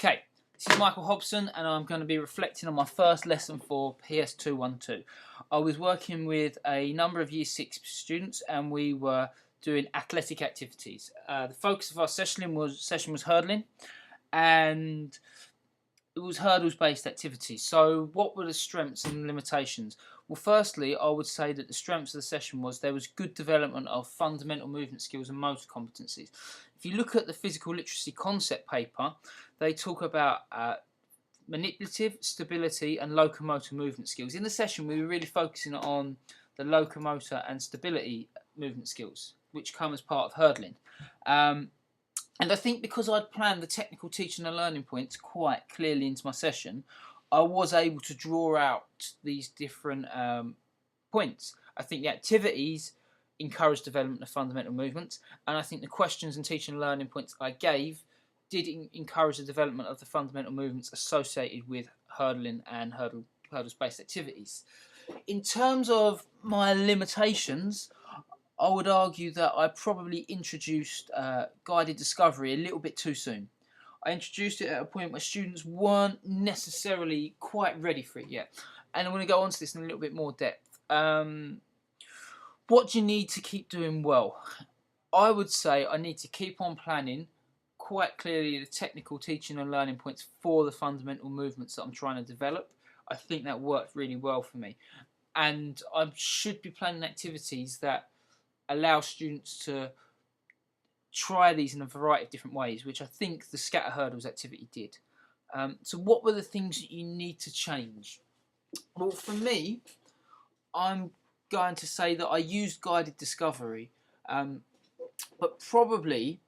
Okay, this is Michael Hobson and I'm going to be reflecting on my first lesson for PS212. I was working with a number of Year 6 students and we were doing athletic activities. The focus of our session was hurdling, and it was hurdles based activities. So what were the strengths and limitations? Well, firstly, I would say that the strengths of the session was there was good development of fundamental movement skills and motor competencies. If you look at the physical literacy concept paper, they talk about manipulative, stability and locomotor movement skills. In the session, we were really focusing on the locomotor and stability movement skills, which come as part of hurdling. And I think because I'd planned the technical teaching and learning points quite clearly into my session, I was able to draw out these different points. I think the activities encouraged development of fundamental movements, and I think the questions and teaching and learning points I gave did encourage the development of the fundamental movements associated with hurdling and hurdles-based activities. In terms of my limitations, I would argue that I probably introduced guided discovery a little bit too soon. I introduced it at a point where students weren't necessarily quite ready for it yet. And I'm going to go on to this in a little bit more depth. What do you need to keep doing well? I would say I need to keep on planning quite clearly the technical teaching and learning points for the fundamental movements that I'm trying to develop. I think that worked really well for me. And I should be planning activities that allow students to try these in a variety of different ways, which I think the scatter hurdles activity did. So what were the things that you need to change? Well, for me, I'm going to say that I used guided discovery, but probably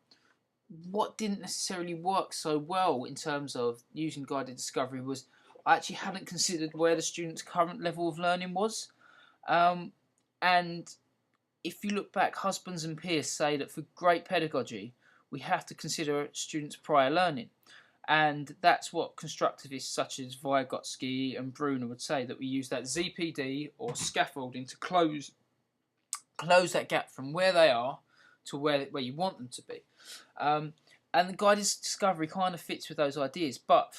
what didn't necessarily work so well in terms of using guided discovery was I actually hadn't considered where the student's current level of learning was. And if you look back, husbands and peers say that for great pedagogy, we have to consider students' prior learning. And that's what constructivists such as Vygotsky and Bruner would say, that we use that ZPD or scaffolding to close that gap from where they are to where you want them to be. And the guided discovery kind of fits with those ideas. But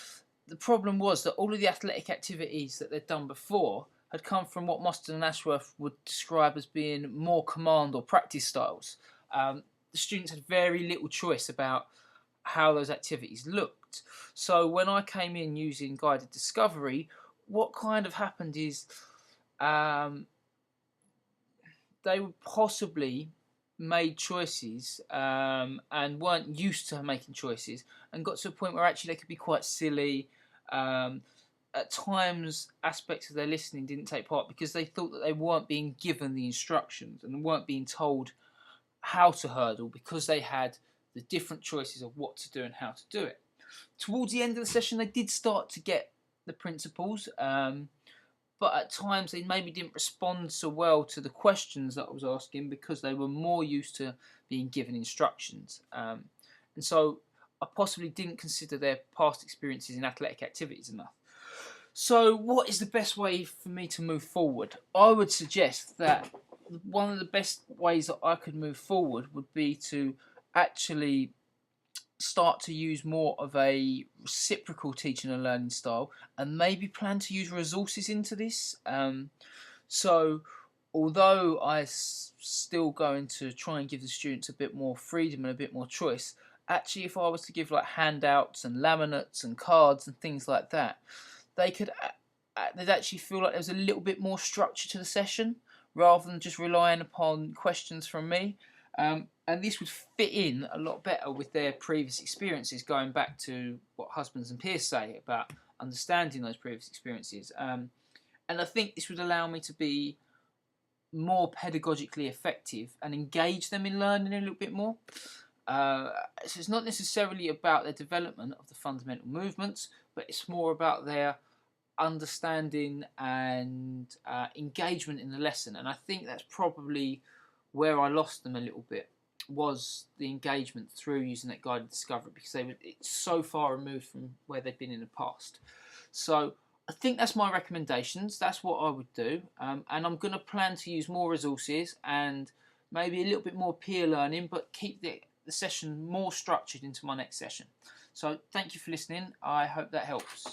the problem was that all of the athletic activities that they'd done before had come from what Mostyn and Ashworth would describe as being more command or practice styles. The students had very little choice about how those activities looked. So when I came in using guided discovery, what kind of happened is they would possibly made choices and weren't used to making choices, and got to a point where actually they could be quite silly. At times, aspects of their listening didn't take part because they thought that they weren't being given the instructions and weren't being told how to hurdle because they had the different choices of what to do and how to do it. Towards the end of the session, they did start to get the principles, but at times they maybe didn't respond so well to the questions that I was asking because they were more used to being given instructions. And so I possibly didn't consider their past experiences in athletic activities enough. So what is the best way for me to move forward? I would suggest that one of the best ways that I could move forward would be to actually start to use more of a reciprocal teaching and learning style, and maybe plan to use resources into this. So although I'm still going to try and give the students a bit more freedom and a bit more choice, actually if I was to give like handouts and laminates and cards and things like that, they'd actually feel like there was a little bit more structure to the session rather than just relying upon questions from me. And this would fit in a lot better with their previous experiences, going back to what husbands and peers say about understanding those previous experiences. And I think this would allow me to be more pedagogically effective and engage them in learning a little bit more. So it's not necessarily about their development of the fundamental movements, but it's more about their understanding and engagement in the lesson. And I think that's probably where I lost them a little bit, was the engagement through using that guided discovery, because it's so far removed from where they've been in the past. So I think that's my recommendations. That's what I would do. And I'm going to plan to use more resources and maybe a little bit more peer learning, but keep the session more structured into my next session. So thank you for listening. I hope that helps.